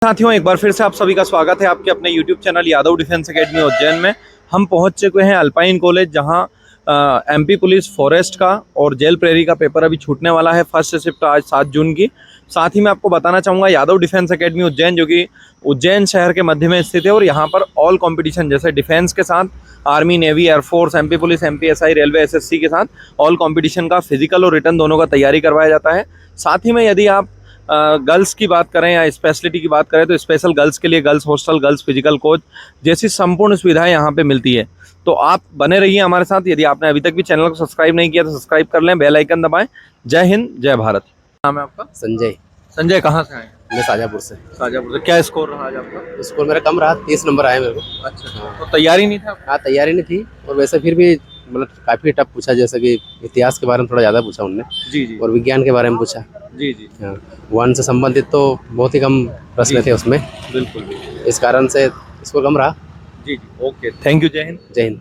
साथियों, एक बार फिर से आप सभी का स्वागत है आपके अपने YouTube channel Yadav defence academy Ujjain में। हम पहुंच चुके हैं अल्पाइन कॉलेज, जहां एमपी पुलिस फॉरेस्ट का और जेल प्रेरी का पेपर अभी छूटने वाला है। फर्स्ट शिफ्ट आज 7 जून की। साथ ही मैं आपको बताना चाहूँगा यादव डिफेंस एकेडमी उज्जैन, जो कि उज्जैन शहर के मध्य में स्थित है, और यहाँ पर ऑल कॉम्पिटिशन जैसे डिफेंस के साथ army, navy, air force, MP police, MPSI, railway, SSC के साथ ऑल कॉम्पिटिशन का फिजिकल और रिटर्न दोनों का तैयारी करवाया जाता है। साथ ही में यदि आप गर्ल्स की बात करें या स्पेशलिटी की बात करें तो स्पेशल गर्ल्स के लिए girls hostel, girls physical coach जैसी संपूर्ण सुविधाएं यहाँ पे मिलती है। तो आप बने रहिए हमारे साथ। यदि आपने अभी तक भी चैनल को सब्सक्राइब नहीं किया तो सब्सक्राइब कर लें, बेल आइकन दबाएं। जय हिंद, जय भारत। नाम है आपका? संजय। संजय, कहाँ से आए? मैं शाजापुर से। शाजापुर से। क्या स्कोर रहा आज आपका? स्कोर मेरा कम रहा, 30 नंबर आए मेरे को। अच्छा, तो तैयारी नहीं था? हाँ, तैयारी नहीं थी, और वैसे फिर भी मतलब काफ़ी टफ पूछा, जैसे कि इतिहास के बारे में थोड़ा ज़्यादा पूछा उनने। जी जी। और विज्ञान के बारे में पूछा। जी जी। हाँ, वन से संबंधित तो बहुत ही कम प्रश्न थे उसमें। बिल्कुल। इस कारण से स्कोर कम रहा। जी जी, ओके, थैंक यू। जय हिंद। जय हिंद।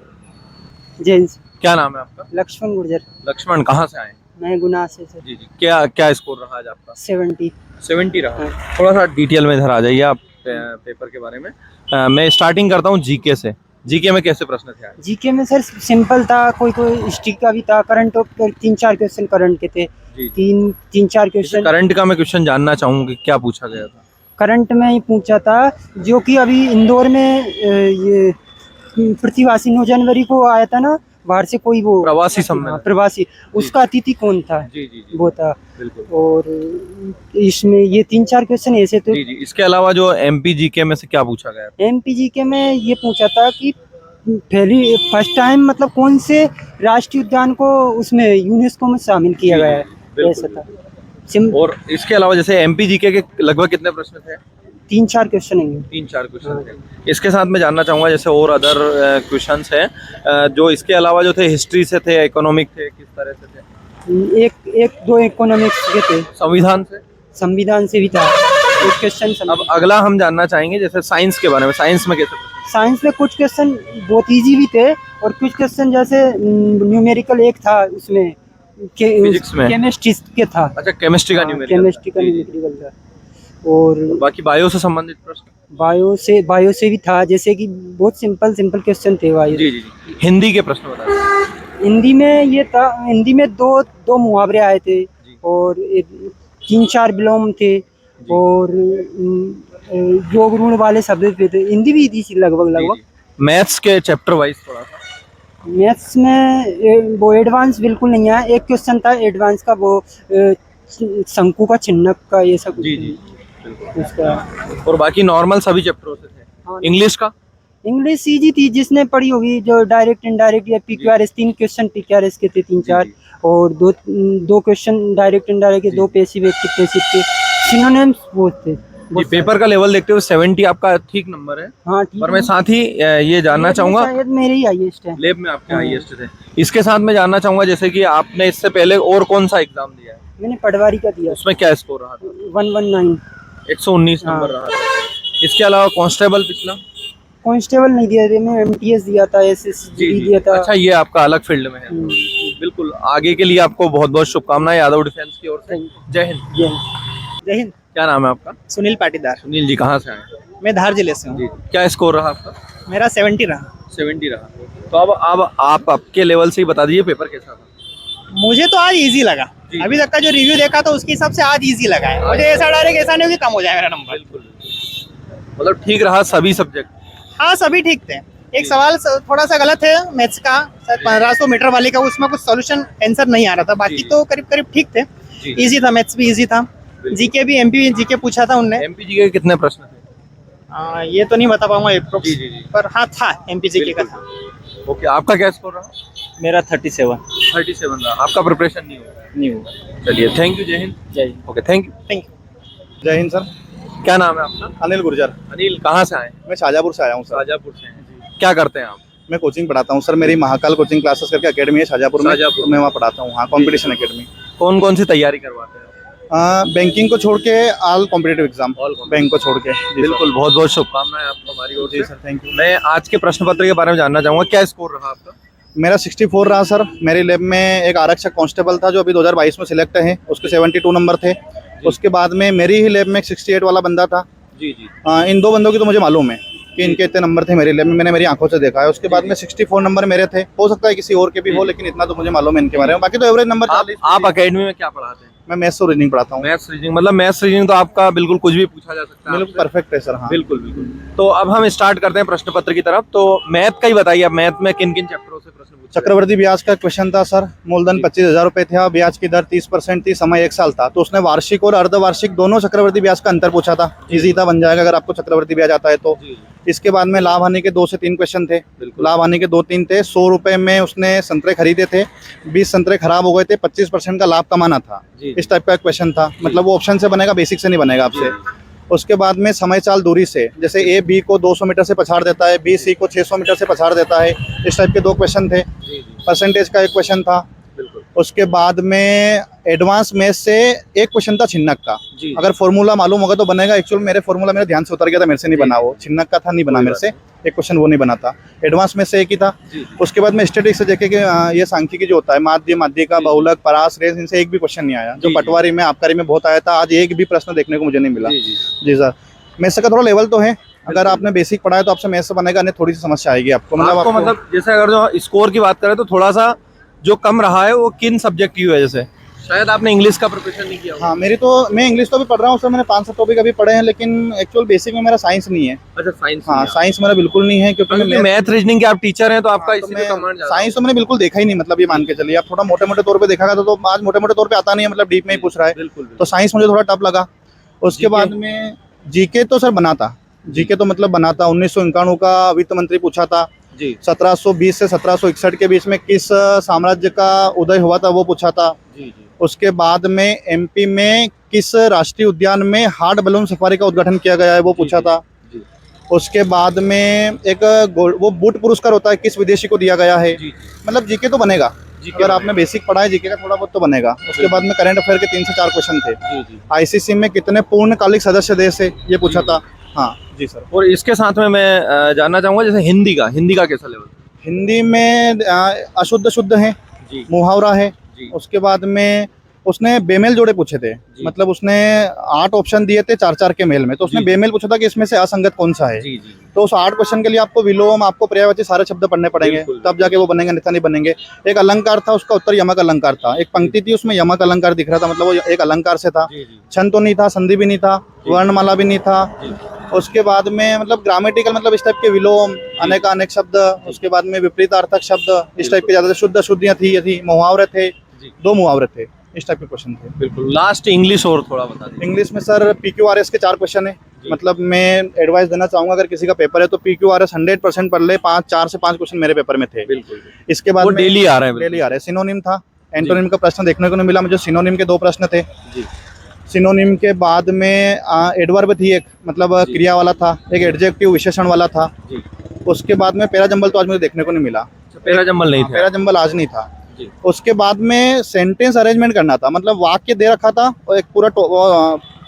जेंस। क्या नाम है आपका? लक्ष्मण गुर्जर। लक्ष्मण, कहाँ से आए? मैं गुना से सर। जी जी। क्या क्या स्कोर रहा आज आपका? 70 रहा। थोड़ा सा डिटेल में इधर आ जाइए आप पेपर के बारे में। मैं स्टार्टिंग करता हूँ जीके से। जीके में कैसे प्रश्न थे आज? जीके में सर सिंपल था, कोई हिस्ट्री का भी था, करंट 3-4 क्वेश्चन करंट के थे। जी। 3-4 क्वेश्चन करंट का मैं क्वेश्चन जानना चाहूँगी, क्या पूछा गया था? करंट में ही पूछा था, जो कि अभी इंदौर में ये प्रतिवासी 9 जनवरी को आया था ना, बाहर से कोई वो प्रवासी सम्मेलन। प्रवासी, उसका अतिथि कौन था? जी जी जी, वो था। बिल्कुल। और इसमें ये 3-4 क्वेश्चन ऐसे थे। जी जी। इसके अलावा जो एमपी जीके में से क्या पूछा गया? एमपीजी के में ये पूछा था कि पहली फर्स्ट टाइम मतलब कौन से राष्ट्रीय उद्यान को उसमें यूनेस्को में शामिल किया गया है, बिल्कुल। ऐसा था। और इसके अलावा जैसे एमपी जीके के लगभग कितने प्रश्न थे? 3-4 क्वेश्चन है। 3-4 क्वेश्चन थे। इसके साथ मैं जानना चाहूँगा जैसे और अदर क्वेश्चंस हैं जो इसके अलावा जो थे, हिस्ट्री से थे, इकोनॉमिक थे, किस तरह से थे? एक दो इकोनॉमिक्स के थे। संविधान से? संविधान से भी था एक क्वेश्चन। अब अगला हम जानना चाहेंगे जैसे साइंस के बारे में। साइंस में कैसे? साइंस में कुछ क्वेश्चन बहुत इजी भी थे, और कुछ क्वेश्चन जैसे न्यूमेरिकल एक था उसमें, फिजिक्स में केमिस्ट्री के था। अच्छा, केमिस्ट्री का न्यूमेरिकल। केमिस्ट्री का न्यूमेरिकल था। और बाकी बायो से संबंधित प्रश्न? बायो से भी था, जैसे कि बहुत सिंपल क्वेश्चन थे बायो। जी जी जी। हिंदी के प्रश्न बताइए। हिंदी में ये था, हिंदी में दो मुहावरे आए थे, और 3-4 विलोम थे, और योग ऋण वाले शब्द भी थे। हिंदी भी थी लगभग। मैथ्स के चैप्टर वाइज थोड़ा सा। मैथ्स में वो एडवांस बिल्कुल नहीं आया। एक क्वेश्चन था एडवांस का, वो शंकु का चिन्ह का, ये सब। जी जी, उसका। और बाकी नॉर्मल सभी चैप्टरों से थे। हाँ। इंग्लिश का? इंग्लिश इजी थी, जिसने पढ़ी होगी, जो डायरेक्ट इनडायरेक्ट या पीक्यूआरएस, 3 क्वेश्चन पीक्यूआरएस के थे, 3-4, और दो क्वेश्चन डायरेक्ट इनडायरेक्ट के, 2 पैसिव एक्टिव पैसिव के सिनोनिम्स बहुत थे। जी, पेपर का लेवल देखते हुए 70 आपका ठीक नंबर है। हाँ, ठीक। पर मैं साथ ही ये जानना चाहूँगा, शायद मेरे ही हाईएस्ट है। लेब में आपके हाईएस्ट थे। इसके साथ मैं जानना चाहूँगा जैसे कि आपने इससे पहले और कौन सा एग्जाम दिया है? मैंने पटवारी का दिया। उसमें क्या स्कोर रहा था? 119। 119 नंबर रहा था। इसके अलावा कांस्टेबल पिछला? कांस्टेबल नहीं दिया थे, मैं एमटीएस दिया था, एसएसजी दिया था। अच्छा, ये आपका अलग फील्ड में है। बिल्कुल, आगे के लिए आपको बहुत बहुत शुभकामनाएं यादव डिफेंस की ओर से। जय हिंद। जय हिंद। क्या नाम है आपका? सुनील पाटीदार। सुनील जी, कहाँ से आए? मैं धार जिले से हूँ। जी, क्या स्कोर रहा आपका? मेरा 70 रहा। 70 रहा। तो अब आप आपके लेवल से ही बता दीजिए पेपर कैसा था? मुझे तो आज इजी लगा। अभी तक का जो रिव्यू देखा तो उसके हिसाब से आज इजी लगा है। मुझे ऐसा डायरेक्ट ऐसा नहीं हो कि कम हो जाए मेरा नंबर। बिल्कुल, मतलब ठीक रहा सभी सब्जेक्ट? हाँ, सभी ठीक थे। एक सवाल थोड़ा सा गलत है मैथ्स का, 1500 मीटर वाले का, उसमें कुछ सॉल्यूशन आंसर नहीं आ रहा था। बाकी तो करीब करीब ठीक थे। इजी था, मैथ्स भी इजी था। जीके भी एमपी जीके पूछा था उनने। एमपी जीके के कितने प्रश्न थे? ये तो नहीं बता पाऊंगा जी जी जी। पर हाँ था, एमपी जीके का था। ओके, आपका क्या स्कोर रहा? मेरा 37 रहा। आपका प्रिपरेशन नहीं हुआ? चलिए, थैंक यू। जय हिंद। जय। Okay, thank you. जय हिंद सर। क्या नाम है आपका? अनिल गुर्जर। अनिल, कहाँ से आए? मैं शाजापुर से आया हूँ सर। शाजापुर से हैं। क्या करते हैं आप? मैं कोचिंग पढ़ाता हूँ सर। मेरी महाकाल कोचिंग क्लासेस करके एकेडमी है शाजापुर में, तो मैं वहाँ पढ़ाता हूँ। हाँ, कंपटीशन एकेडमी। कौन कौन सी तैयारी करवाते हैं? बैंकिंग को छोड़ के ऑल कॉम्पिटिटिव एग्जाम, बैंक को छोड़ के। बिल्कुल, बहुत बहुत शुभकामनाएं आपको हमारी ओर से। जी सर, थैंक यू। मैं आज के प्रश्न पत्र के बारे में जानना चाहूँगा, क्या स्कोर रहा आपका? मेरा 64 रहा सर। मेरी लैब में एक आरक्षक कांस्टेबल था जो अभी 2022 में सिलेक्ट है, उसके 72 नंबर थे। उसके बाद में मेरी ही लैब में एक 68 वाला बंदा था जी जी इन 2 बंदों की तो मुझे मालूम है कि इनके इतने नंबर थे मेरे लिए, मैंने मेरी आंखों से देखा है। उसके बाद में 64 नंबर मेरे थे, हो सकता है किसी और के भी हो, लेकिन इतना तो मुझे मालूम है इनके बारे में। बाकी तो एवरेज नंबर 40। आप अकेडमी में क्या पढ़ाते हैं? मैं मैथ्स और रीजनिंग पढ़ाता हूँ। मैथ्स रीजनिंग, मतलब मैथ्स रीजनिंग तो आपका बिल्कुल कुछ भी पूछा जा सकता है बिल्कुल आपसे? परफेक्ट है सर। हाँ बिल्कुल बिल्कुल। तो अब हम स्टार्ट करते हैं प्रश्न पत्र की तरफ। तो मैथ का ही बताइए, आप मैथ में किन किन चैप्टरों से प्रश्न पूछे? चक्रवर्ती ब्याज का क्वेश्चन था सर। मूलधन 25,000 रुपए था, ब्याज की दर 30% थी, समय 1 साल था। तो उसने वार्षिक और अर्धवार्षिक दोनों चक्रवर्ती ब्याज का अंतर पूछा था। इजी था, बन जाएगा अगर आपको चक्रवर्ती ब्याज आता है तो। इसके बाद में लाभ हानि के 2 से 3 क्वेश्चन थे। लाभ हानि के 2-3 थे। 100 रुपए में उसने संतरे खरीदे थे, 20 संतरे खराब हो गए थे, 25% का लाभ कमाना था। इस टाइप का क्वेश्चन था। मतलब वो ऑप्शन से बनेगा, बेसिक से नहीं बनेगा आपसे। उसके बाद में समय चाल दूरी से, जैसे ए बी को 200 मीटर से पछाड़ देता है, बी सी को 600 मीटर से पछाड़ देता है। इस टाइप के 2 क्वेश्चन थे। परसेंटेज का 1 क्वेश्चन था। उसके बाद में एडवांस मैथ से 1 क्वेश्चन था छिन्नक का। अगर फॉर्मूला मालूम होगा तो बनेगा। एक्चुअल मेरे फॉर्मूला मेरे ध्यान से उतर गया था, मेरे से नहीं बना वो। छिन्नक का था, नहीं बना मेरे से। 1 क्वेश्चन वो नहीं बना था। एडवांस में से 1 ही था। उसके बाद में स्टैटिस्टिक्स से देखे कि ये सांख्यिकी जो होता है, माध्य, माध्यिका, बहुलक, परास, रेस, इनसे 1 भी क्वेश्चन नहीं आया। जो पटवारी में, आबकारी में बहुत आया था, आज 1 भी प्रश्न देखने को मुझे नहीं मिला। जी सर। मैथ्स का थोड़ा लेवल तो है। अगर आपने बेसिक पढ़ा है तो आपसे मैथ्स से बनेगा, नहीं थोड़ी सी समस्या आएगी आपको। मतलब जैसे अगर जो स्कोर की बात करें तो थोड़ा सा जो कम रहा है वो किन सब्जेक्ट की वजह से? शायद आपने इंग्लिश का प्रिपरेशन नहीं किया। हाँ, मैं इंग्लिश तो भी पढ़ रहा हूँ सर। मैंने 5-7 टॉपिक अभी पढ़े हैं, लेकिन एक्चुअल बेसिक में मेरा साइंस नहीं है। अच्छा, साइंस? हाँ, साइंस मेरा बिल्कुल नहीं है, क्योंकि मैं मैथ रीजनिंग के आप टीचर हैं तो आपका तो इसी पे कमांड ज्यादा है। साइंस तो मैंने बिल्कुल देखा ही नहीं। मतलब ये मान के चलिए, आप थोड़ा मोटे मोटे तौर पे देखा था तो आज मोटे मोटे तौर पे आता नहीं है, मतलब डीप में ही पूछ रहा है। तो साइंस मुझे थोड़ा टफ लगा। उसके बाद में जीके तो सर बना था। जीके तो मतलब बना था। 1991 का वित्त मंत्री पूछा था। 1720 से 1761 के बीच में किस साम्राज्य का उदय हुआ था, वो पूछा था। उसके बाद में एमपी में किस राष्ट्रीय उद्यान में हार्ड बलून सफारी का उद्घाटन किया गया है, वो पूछा था। उसके बाद में एक वो बूट पुरस्कार होता है, किस विदेशी को दिया गया है। मतलब जीके तो बनेगा। अगर आपने बेसिक पढ़ा है जीके का, थोड़ा बहुत तो बनेगा। उसके बाद में करंट अफेयर के 3 से 4 क्वेश्चन थे। आईसीसी में कितने पूर्णकालिक सदस्य देश है, ये पूछा था। हाँ जी सर। और इसके साथ में मैं जानना चाहूंगा, जैसे हिंदी का कैसा लेवल? हिंदी में अशुद्ध शुद्ध है, मुहावरा है। उसके बाद में उसने बेमेल जोड़े पूछे थे। मतलब उसने 8 ऑप्शन दिए थे 4-4 के मेल में, तो उसने बेमेल पूछा था कि इसमें से असंगत कौन सा है। तो उस 8 क्वेश्चन के लिए आपको विलोम, आपको पर्यायवाची सारे शब्द पढ़ने पड़ेंगे, तब जाके वो बनेंगे, अन्यथा नहीं बनेंगे। एक अलंकार था, उसका उत्तर यमक अलंकार था। एक पंक्ति थी, उसमें यमक अलंकार दिख रहा था, मतलब वो एक अलंकार से था। छंद तो नहीं था, संधि भी नहीं था, वर्णमाला भी नहीं था। उसके बाद में मतलब ग्रामेटिकल, मतलब इस टाइप के विलोम, अनेक शब्द। उसके बाद में विपरीतार्थक शब्द, इस टाइप के ज्यादा शुद्ध अशुद्धियां थी, मुहावरे थे, 2 मुहावरे थे। इस टाइप के क्वेश्चन थे। बिल्कुल। लास्ट इंग्लिश और थोड़ा बता दीजिए। इंग्लिश में सर PQRS के 4 क्वेश्चन है। मतलब मैं एडवाइस देना चाहूंगा, अगर किसी का पेपर है तो PQRS 100% पढ़ ले। 4 से 5 क्वेश्चन मेरे पेपर में थे। बिल्कुल। इसके बाद डेली आ रहे हैं। डेली आ रहे हैं। सिनोनिम था, एंटोनिम का प्रश्न देखने को नहीं मिला मुझे। सिनोनिम के 2 प्रश्न थे। सिनोनिम के बाद में एडवर्ब थी एक, मतलब क्रिया वाला था। एक एडजेक्टिव विशेषण वाला था। उसके बाद में पैरा जंबल तो आज मुझे देखने को नहीं मिला। पैरा जंबल नहीं था? पैरा जंबल आज नहीं था। उसके बाद में सेंटेंस अरेंजमेंट करना था, मतलब वाक्य दे रखा था और एक पूरा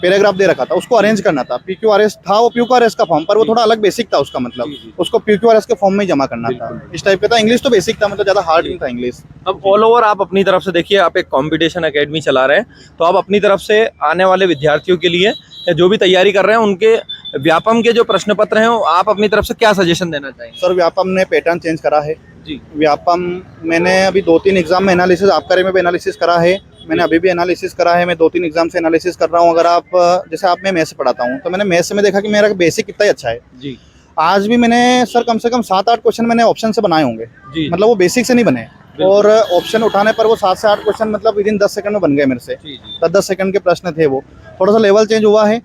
पैराग्राफ दे रखा था, उसको अरेंज करना था। PQRS था वो PQRS का फॉर्म, पर वो थोड़ा अलग बेसिक था उसका, मतलब उसको PQRS के फॉर्म में ही जमा करना था। इस टाइप का था। इंग्लिश तो बेसिक था, मतलब ज्यादा हार्ड नहीं था इंग्लिश। अब ऑल ओवर आप अपनी तरफ से देखिए, आप एक कंपटीशन एकेडमी चला रहे हैं, तो आप अपनी तरफ से आने वाले विद्यार्थियों के लिए या जो भी तैयारी कर रहे हैं उनके व्यापम के जो प्रश्न पत्र हैं, आप अपनी तरफ से क्या सजेशन देना चाहेंगे? सर व्यापम ने पैटर्न चेंज करा है जी। व्यापम मैंने अभी 2-3 एग्जाम में एनालिसिस, आबकारी में भी एनालिसिस करा है, मैंने अभी भी एनालिसिस करा है। मैं 2-3 एग्जाम से एनालिसिस कर रहा हूँ। अगर आप जैसे आप मैं मैथ्स से पढ़ाता हूँ, तो मैंने मैथ्स में देखा कि मेरा बेसिक कितना ही अच्छा है जी। आज भी मैंने सर कम से कम 7-8 क्वेश्चन मैंने ऑप्शन से बनाए होंगे, मतलब वो बेसिक से नहीं बने। और ऑप्शन उठाने पर वो 7 से 8 क्वेश्चन मतलब विदिन 10 सेकंड में बन गए मेरे से। 10-10 सेकंड के प्रश्न थे वो। थोड़ा सा लेवल चेंज हुआ है,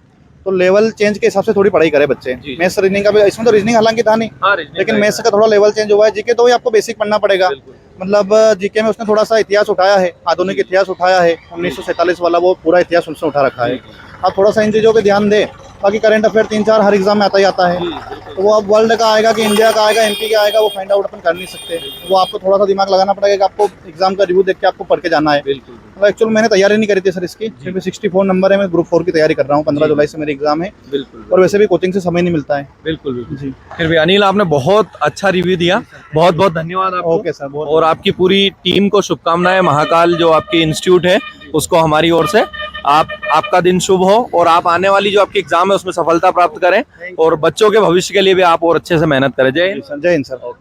तो लेवल चेंज के हिसाब से थोड़ी पढ़ाई करे बच्चे। मैथ्स रीजनिंग का भी, इसमें तो रीजनिंग हालांकि था नहीं, लेकिन मैथ्स का थोड़ा लेवल चेंज हुआ है। जीके तो भी आपको बेसिक पढ़ना पड़ेगा। मतलब जीके में उसने थोड़ा सा इतिहास उठाया है, आधुनिक इतिहास उठाया है, 1947 वाला वो पूरा इतिहास उसने उठा रखा है। आप थोड़ा सा इन चीज़ों पे ध्यान दे। बाकी करंट अफेयर 3-4 हर एग्जाम में आता ही आता है, तो वो अब वर्ल्ड का आएगा कि इंडिया का आएगा, MP का आएगा, वो फाइंड आउट अपन कर नहीं सकते। वो आपको थोड़ा सा दिमाग लगाना पड़ेगा कि आपको एग्जाम का रिव्यू देख के आपको पढ़ के जाना है। मतलब एक्चुअल मैंने तैयारी नहीं करी थी सर इसकी, सिर्फ 64 नंबर है। मैं ग्रुप 4 की तैयारी कर रहा हूँ, 15 जुलाई से मेरी एग्जाम है। और वैसे भी कोचिंग से समय नहीं मिलता है। बिल्कुल जी। फिर भी अनिल, आपने बहुत अच्छा रिव्यू दिया, बहुत बहुत धन्यवाद आपको। Okay sir. और आपकी पूरी टीम को शुभकामनाएं। महाकाल जो आपकी इंस्टीट्यूट है उसको हमारी ओर से। आपका दिन शुभ हो और आप आने वाली जो आपकी एग्जाम है उसमें सफलता प्राप्त करें और बच्चों के भविष्य के लिए भी आप और अच्छे से मेहनत करें। जय हिंद। जय हिंद सर।